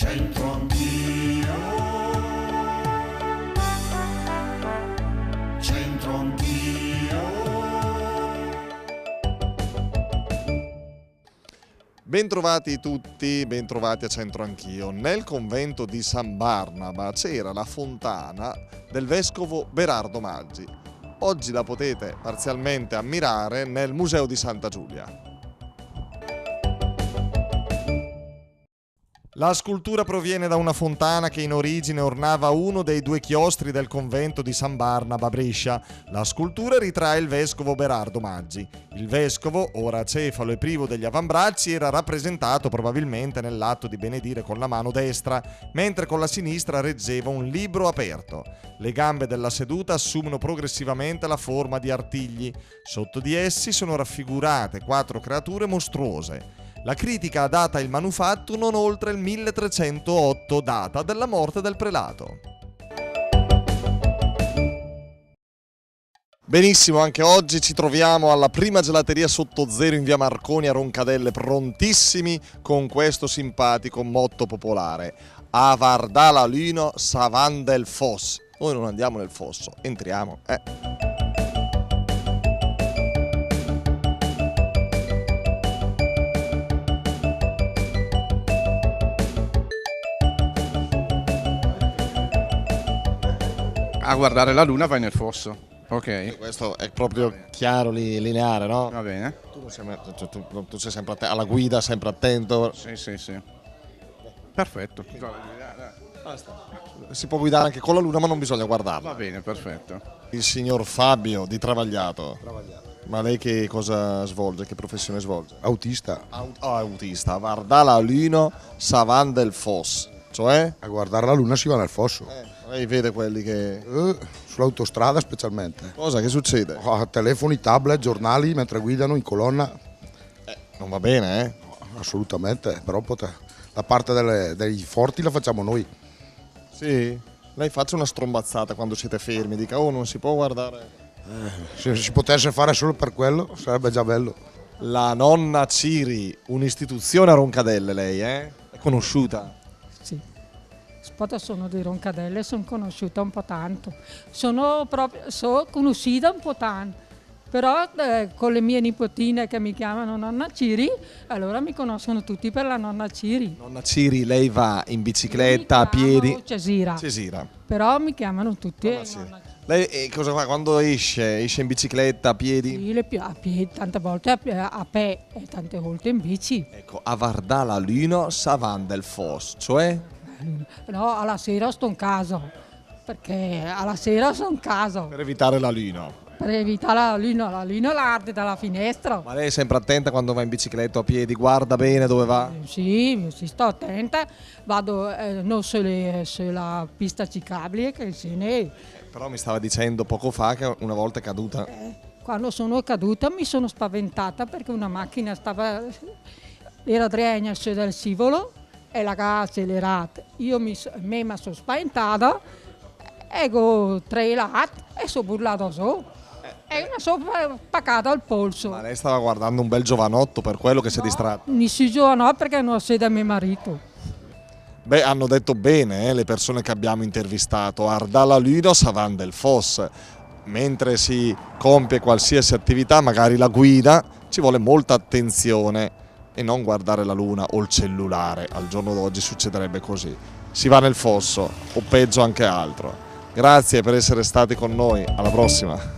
C'entro anch'io, c'entro anch'io. Bentrovati tutti, bentrovati a Centro Anch'io. Nel convento di San Barnaba c'era la fontana del vescovo Berardo Maggi. Oggi la potete parzialmente ammirare nel Museo di Santa Giulia. La scultura proviene da una fontana che in origine ornava uno dei due chiostri del convento di San Barnaba a Brescia. La scultura ritrae il vescovo Berardo Maggi. Il vescovo, ora acefalo e privo degli avambracci, era rappresentato probabilmente nell'atto di benedire con la mano destra, mentre con la sinistra reggeva un libro aperto. Le gambe della seduta assumono progressivamente la forma di artigli. Sotto di essi sono raffigurate 4 creature mostruose. La critica ha data il manufatto non oltre il 1308, data della morte del prelato. Benissimo, anche oggi ci troviamo alla prima gelateria sotto zero in via Marconi a Roncadelle, prontissimi con questo simpatico motto popolare: A Vardala Lino Savan del Foss. Noi non andiamo nel fosso, entriamo. A guardare la luna vai nel fosso. Ok. Questo è proprio chiaro, lineare, no? Va bene. Tu sei sempre alla guida, sempre attento. Sì. Perfetto. Basta. Si può guidare anche con la luna, ma non bisogna guardarla. Va bene, perfetto. Il signor Fabio di Travagliato. Ma lei che cosa svolge? Che professione svolge? Autista. Autista. Vardala Lino Savan del Foss. Cioè? A guardare la luna si va nel fosso. Lei vede quelli che... Sull'autostrada specialmente. Cosa? Che succede? Telefoni, tablet, giornali mentre guidano in colonna. Non va bene, eh? Assolutamente, però la parte dei forti la facciamo noi. Sì? Lei faccia una strombazzata quando siete fermi, dica non si può guardare. Se si potesse fare solo per quello sarebbe già bello. La nonna Ciri, un'istituzione a Roncadelle lei, eh? È conosciuta? Sì. Sono di Roncadelle, sono conosciuta un po' tanto. Sono conosciuta un po' tanto. Però con le mie nipotine che mi chiamano nonna Ciri, allora mi conoscono tutti per la nonna Ciri. Nonna Ciri, lei va in bicicletta, a piedi? Cesira. Però mi chiamano tutti nonna Ciri. Lei cosa fa quando esce? Esce in bicicletta, a piedi? Sì, a piedi, tante volte a pé e tante volte in bici. Ecco, a Vardala Lino Savan del Foss, cioè? No, alla sera sto in casa, perché alla sera sto in casa. Per evitare la lino. Per evitare la lino l'arde dalla finestra. Ma lei è sempre attenta quando va in bicicletta o a piedi? Guarda bene dove va? Sì, sto attenta. Vado non sulla pista ciclabile che se ne... Però mi stava dicendo poco fa che una volta è caduta. Quando sono caduta mi sono spaventata perché una macchina era dregna del scivolo e la ha accelerata. Io mi sono spaventata e ho trailato e sono burlato su. E mi sono paccata al polso. Ma lei stava guardando un bel giovanotto, per quello che si è distratto? Non si giovanò perché non sei da mio marito. Beh, hanno detto bene le persone che abbiamo intervistato. Vardala Lino Savan del Foss. Mentre si compie qualsiasi attività, magari la guida, ci vuole molta attenzione e non guardare la luna o il cellulare. Al giorno d'oggi succederebbe così. Si va nel fosso o peggio anche altro. Grazie per essere stati con noi. Alla prossima.